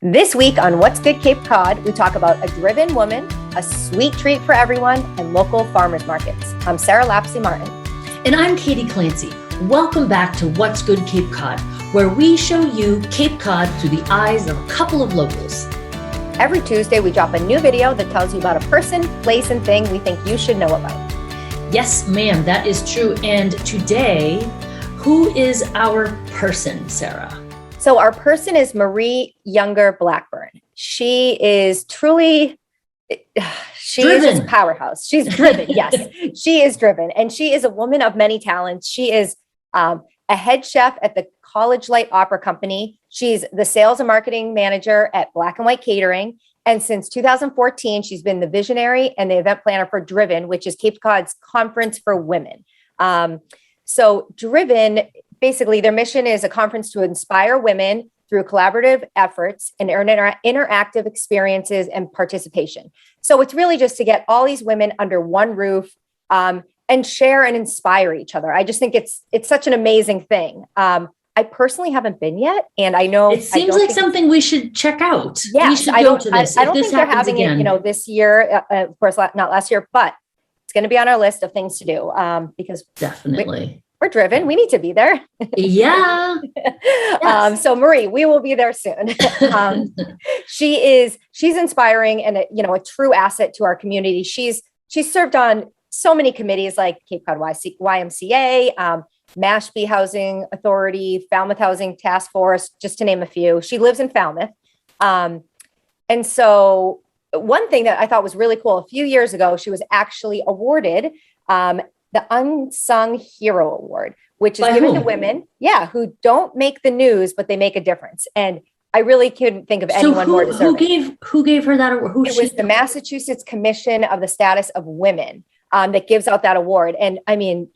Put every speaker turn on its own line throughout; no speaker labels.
This week on What's Good Cape Cod, we talk about a driven woman, a sweet treat for everyone, and local farmers markets. I'm Sarah Lapsley Martin.
And I'm Katie Clancy. Welcome back to What's Good Cape Cod, where we show you Cape Cod through the eyes of a couple of locals.
Every Tuesday, we drop a new video that tells you about a person, place, and thing we think you should know about.
Yes, ma'am, that is true. And today, who is our person, Sarah?
So our person is Marie Younger Blackburn. She is truly, she is just a powerhouse. She's driven, yes. She is driven. And she is a woman of many talents. She is a head chef at the College Light Opera Company. She's the sales and marketing manager at Black and White Catering. And since 2014, she's been the visionary and the event planner for Driven, which is Cape Cod's conference for women. So Driven, basically, their mission is a conference to inspire women through collaborative efforts and interactive experiences and participation. So it's really just to get all these women under one roof and share and inspire each other. I just think it's such an amazing thing. I personally haven't been yet, and I know
it seems like something we should check out.
Yeah,
we should go to this.
I don't think they're having it, this year. Of course, not last year, but it's going to be on our list of things to do because
definitely.
We're driven. We need to be there.
Yeah.
Yes. So Marie, we will be there soon. She's inspiring and a true asset to our community. She's served on so many committees like Cape Cod YMCA, Mashpee Housing Authority, Falmouth Housing Task Force, just to name a few. She lives in Falmouth. And so one thing that I thought was really cool, a few years ago, she was actually awarded the Unsung Hero Award, which is given to women, who don't make the news, but they make a difference. And I really couldn't think of anyone more deserving.
Who gave her that award?
It was the Massachusetts Commission of the Status of Women that gives out that award. And I mean,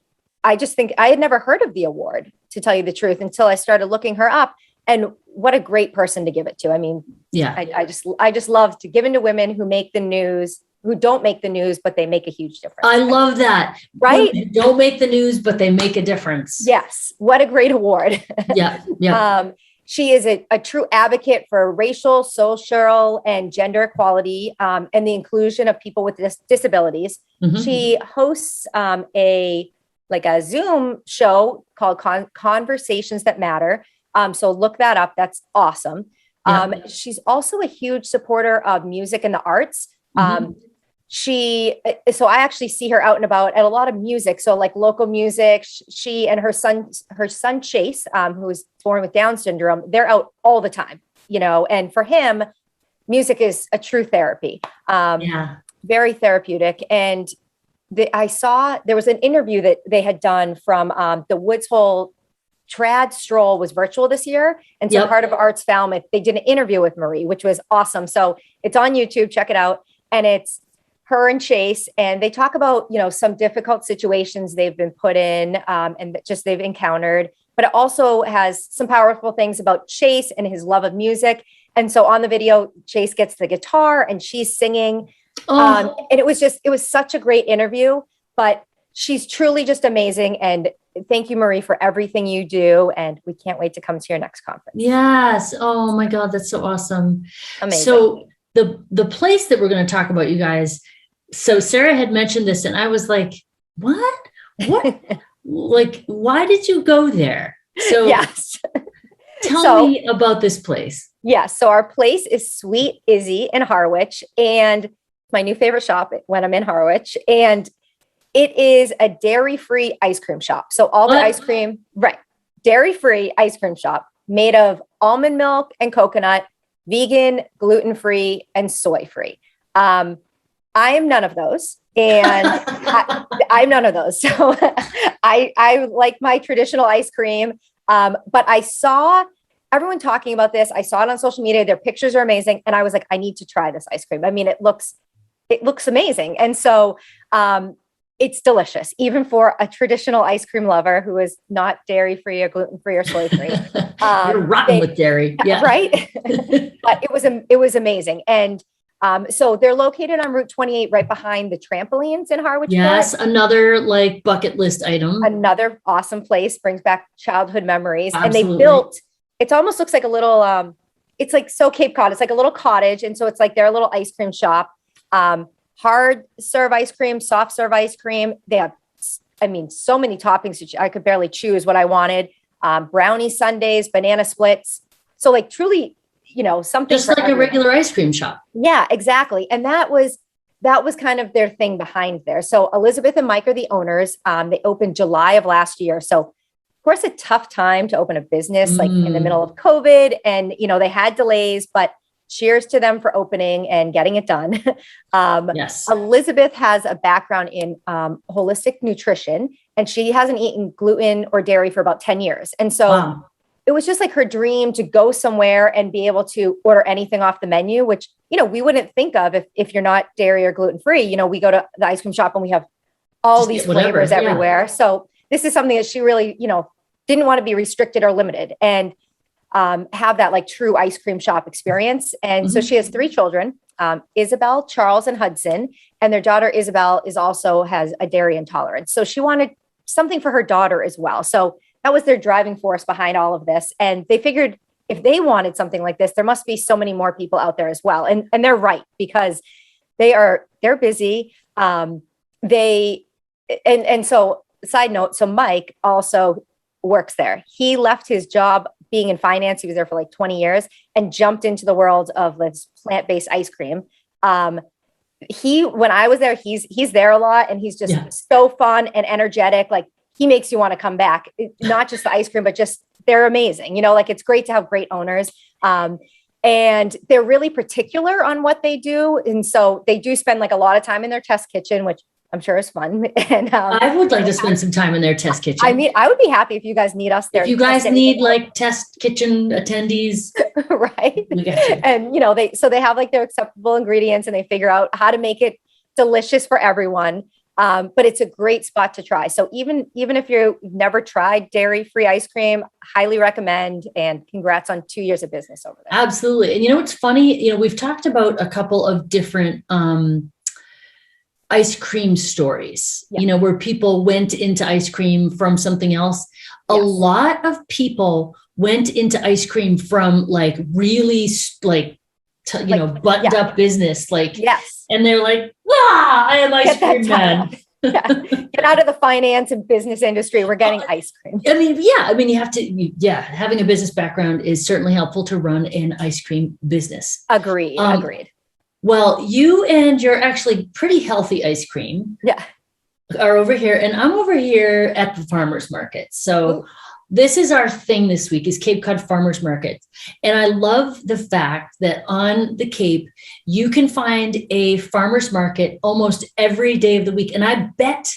I just think I had never heard of the award, to tell you the truth, until I started looking her up. And what a great person to give it to. I mean, I just love to give into women who make the news, who don't make the news, but they make a huge difference.
I love that.
Right?
Women don't make the news, but they make a difference.
Yes. What a great award.
Yeah.
She is a true advocate for racial, social, and gender equality and the inclusion of people with disabilities. Mm-hmm. She hosts a Zoom show called Conversations That Matter. So look that up. That's awesome. Yeah. She's also a huge supporter of music and the arts. Mm-hmm. So I actually see her out and about at a lot of music. So like local music, she and her son Chase, who was born with Down syndrome, they're out all the time, and for him, music is a true therapy. Very therapeutic. And I saw there was an interview that they had done from the Woods Hole Trad Stroll was virtual this year. And so part of Arts Falmouth, they did an interview with Marie, which was awesome. So it's on YouTube, check it out. And it's her and Chase, and they talk about, some difficult situations they've been put in and that just they've encountered, but it also has some powerful things about Chase and his love of music. And so on the video, Chase gets the guitar and she's singing. And it was such a great interview, but she's truly just amazing. And thank you, Marie, for everything you do. And we can't wait to come to your next conference.
Yes. Oh my God. That's so awesome.
Amazing.
So the place that we're going to talk about, you guys. So Sarah had mentioned this and I was like, what? Like, why did you go there? So
yes.
Tell me about this place.
Yeah. So our place is Sweet Izzy in Harwich, and my new favorite shop when I'm in Harwich. And it is a dairy-free ice cream shop. So all the ice cream, dairy-free ice cream shop made of almond milk and coconut, vegan, gluten-free, and soy-free. I am none of those. And I'm none of those. So I like my traditional ice cream. But I saw everyone talking about this. I saw it on social media. Their pictures are amazing. And I was like, I need to try this ice cream. I mean, it looks amazing. And so it's delicious, even for a traditional ice cream lover who is not dairy-free or gluten-free or soy-free.
You're rotten with dairy. Yeah.
Right. But it was amazing. And so they're located on Route 28, right behind the trampolines in Harwich.
Yes, another bucket list item.
Another awesome place, brings back childhood memories.
Absolutely.
And they built, it almost looks like a little it's like so Cape Cod. It's like a little cottage, and so it's like their little ice cream shop. Hard serve ice cream, soft serve ice cream. They have, I mean, so many toppings. I could barely choose what I wanted. Brownie sundaes, banana splits. So like truly, something
just like everyone. A regular ice cream shop.
Yeah, exactly. And that was kind of their thing behind there. So Elizabeth and Mike are the owners. They opened July of last year. So of course, a tough time to open a business like in the middle of COVID, and they had delays, but cheers to them for opening and getting it done.
Yes.
Elizabeth has a background in holistic nutrition, and she hasn't eaten gluten or dairy for about 10 years. And so it was just like her dream to go somewhere and be able to order anything off the menu, which, we wouldn't think of if you're not dairy or gluten-free. We go to the ice cream shop and we have all these flavors everywhere. So this is something that she really, didn't want to be restricted or limited, and have that like true ice cream shop experience. And so she has 3 children, Isabel, Charles, and Hudson. And their daughter, Isabel, has a dairy intolerance. So she wanted something for her daughter as well. So that was their driving force behind all of this. And they figured if they wanted something like this, there must be so many more people out there as well. And they're right, because they're busy. And so side note, so Mike also works there. He left his job being in finance. He was there for like 20 years and jumped into the world of this plant-based ice cream. When I was there, he's there a lot, and he's just so fun and energetic. Like he makes you want to come back, not just the ice cream, but just they're amazing. Like it's great to have great owners. And they're really particular on what they do. And so they do spend like a lot of time in their test kitchen, which I'm sure is fun. And
I would like to spend some time in their test kitchen.
I mean, I would be happy if you guys need us there.
If you guys need like test kitchen attendees.
Right. And, they have like their acceptable ingredients, and they figure out how to make it delicious for everyone. But it's a great spot to try. So even if you've never tried dairy-free ice cream, highly recommend, and congrats on 2 years of business over there.
Absolutely. And what's funny, we've talked about a couple of different, ice cream stories, where people went into ice cream from something else. A lot of people went into ice cream from like really buttoned up business. And they're like, I am ice cream man.
Get out of the finance and business industry. We're getting ice cream.
You have to, having a business background is certainly helpful to run an ice cream business.
Agreed.
Well, you and your actually pretty healthy ice cream are over here, and I'm over here at the farmer's market. So this is our thing this week, is Cape Cod Farmers Market. And I love the fact that on the Cape, you can find a farmer's market almost every day of the week. And I bet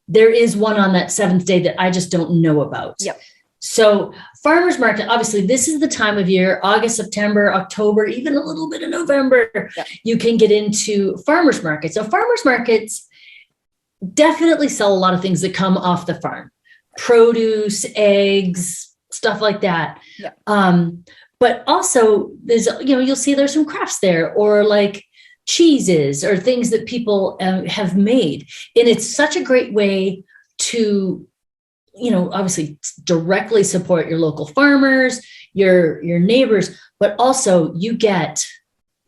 there is one on that 7th day that I just don't know about.
Yep.
So farmers market, obviously this is the time of year, August, September, October, even a little bit of November, you can get into farmers markets. So farmers markets definitely sell a lot of things that come off the farm, produce, eggs, stuff like that.
Yeah.
But also there's, you'll see there's some crafts there, or like cheeses or things that people have made. And it's such a great way to obviously directly support your local farmers, your neighbors, but also you get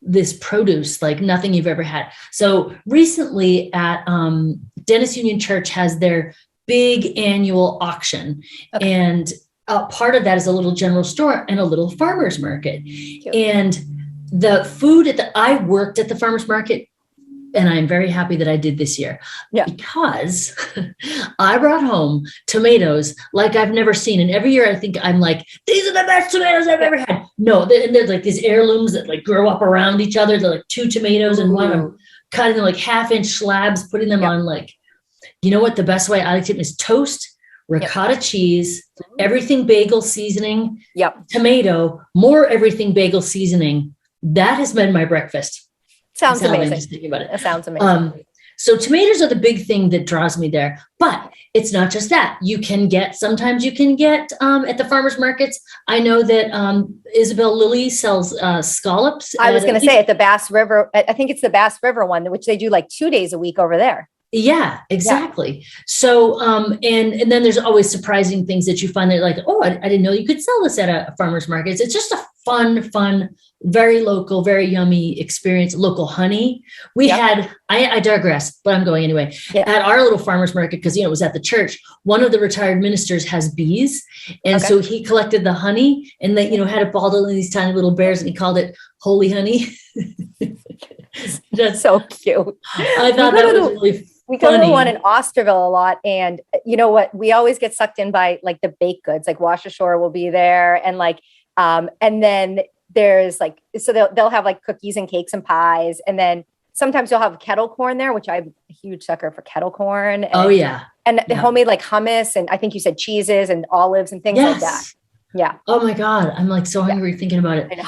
this produce like nothing you've ever had. So recently at Dennis Union Church has their big annual auction. Okay. And part of that is a little general store and a little farmer's market. Cute. And the food I worked at the farmer's market, and I'm very happy that I did this year because I brought home tomatoes like I've never seen. And every year I think I'm like, these are the best tomatoes I've ever had. No, there's like these heirlooms that like grow up around each other. They're like 2 tomatoes and one I'm cutting them like 1/2-inch slabs, putting them on like, what the best way I like it is toast, ricotta cheese, everything bagel seasoning, tomato, more everything bagel seasoning. That has been my breakfast.
Sounds amazing.
Just thinking about it.
That sounds amazing.
So tomatoes are the big thing that draws me there, but it's not just that. Sometimes you can get at the farmers markets. I know that Isabel Lilly sells scallops.
I was going to say at the Bass River. I think it's the Bass River one, which they do like 2 days a week over there.
Yeah, exactly. So, and then there's always surprising things that you find that like, oh, I didn't know you could sell this at a farmer's market. It's just a fun, very local, very yummy experience. Local honey. We had, I digress, but I'm going anyway. At our little farmer's market, because, it was at the church, one of the retired ministers has bees. And so he collected the honey and they, had it bottled in these tiny little bears and he called it holy honey.
That's so cute.
I thought that was really
we go to the one in Osterville a lot. And you know what? We always get sucked in by like the baked goods, like Wash Ashore will be there. And like, and then there's like, so they'll have like cookies and cakes and pies. And then sometimes you'll have kettle corn there, which I'm a huge sucker for kettle corn. And, And the homemade like hummus. And I think you said cheeses and olives and things like that. Yeah.
Oh my God. I'm like so hungry thinking about it.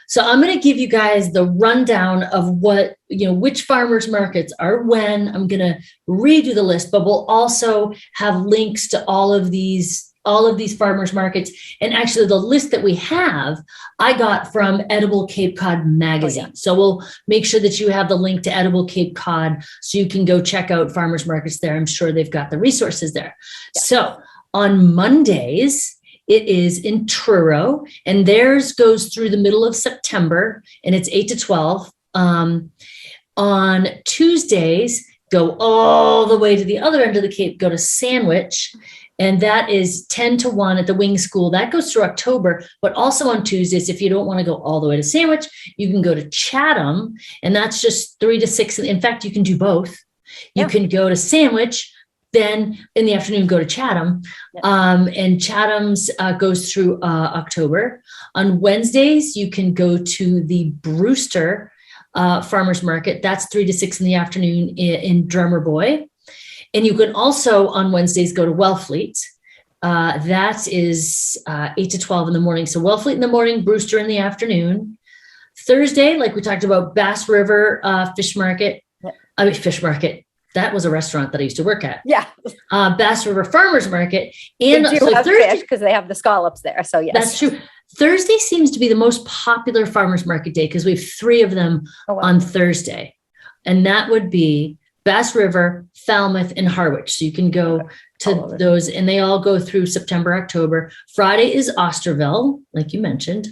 So I'm going to give you guys the rundown of what, which farmers markets are when. I'm going to redo the list, but we'll also have links to all of these farmers markets. And actually the list that we have, I got from Edible Cape Cod magazine. So we'll make sure that you have the link to Edible Cape Cod so you can go check out farmers markets there. I'm sure they've got the resources there. So on Mondays, it is in Truro, and theirs goes through the middle of September, and it's 8 to 12. On Tuesdays, go all the way to the other end of the Cape, go to Sandwich, and that is 10 to 1 at the Wing School. That goes through October, but also on Tuesdays, if you don't want to go all the way to Sandwich, you can go to Chatham, and that's just 3 to 6. In fact, you can do both. You can go to Sandwich, then in the afternoon, go to Chatham. And Chatham's goes through October. On Wednesdays, you can go to the Brewster Farmers Market. That's 3 to 6 in the afternoon in Drummer Boy. And you can also on Wednesdays go to Wellfleet. That is 8 to 12 in the morning. So Wellfleet in the morning, Brewster in the afternoon. Thursday, like we talked about, Bass River Fish Market. Fish Market. That was a restaurant that I used to work at.
Yeah.
Bass River Farmers Market. And
they do have fish because they have the scallops there. So yes.
That's true. Thursday seems to be the most popular farmers market day because we have 3 of them on Thursday. And that would be Bass River, Falmouth, and Harwich. So you can go to those and they all go through September, October. Friday is Osterville, like you mentioned.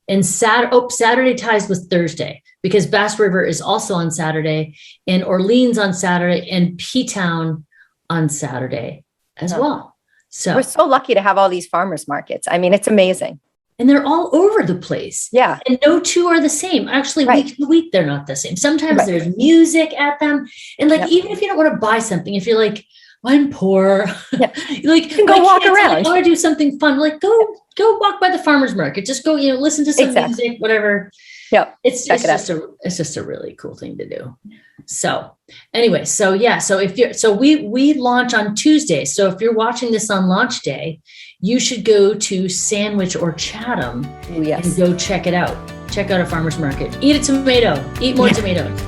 And Saturday ties with Thursday because Bass River is also on Saturday and Orleans on Saturday and P-Town on Saturday as well. So
we're so lucky to have all these farmers markets. I mean, it's amazing.
And they're all over the place.
Yeah.
And no two are the same. Actually, week to week, they're not the same. Sometimes there's music at them. And like, even if you don't want to buy something, if you're like, I'm poor, like
you can go walk around.
Like, I want to do something fun. Like go walk by the farmer's market. Just go, listen to some music, whatever.
Yeah.
It's just a really cool thing to do. So anyway, so we launch on Tuesday. So if you're watching this on launch day, you should go to Sandwich or Chatham and go check it out. Check out a farmer's market. Eat a tomato. Eat more tomatoes.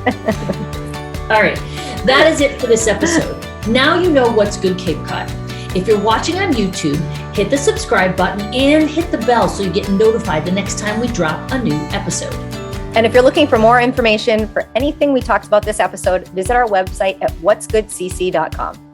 All right. That is it for this episode. Now you know what's Good Cape Cod. If you're watching on YouTube, hit the subscribe button and hit the bell so you get notified the next time we drop a new episode.
And if you're looking for more information for anything we talked about this episode, visit our website at whatsgoodcc.com.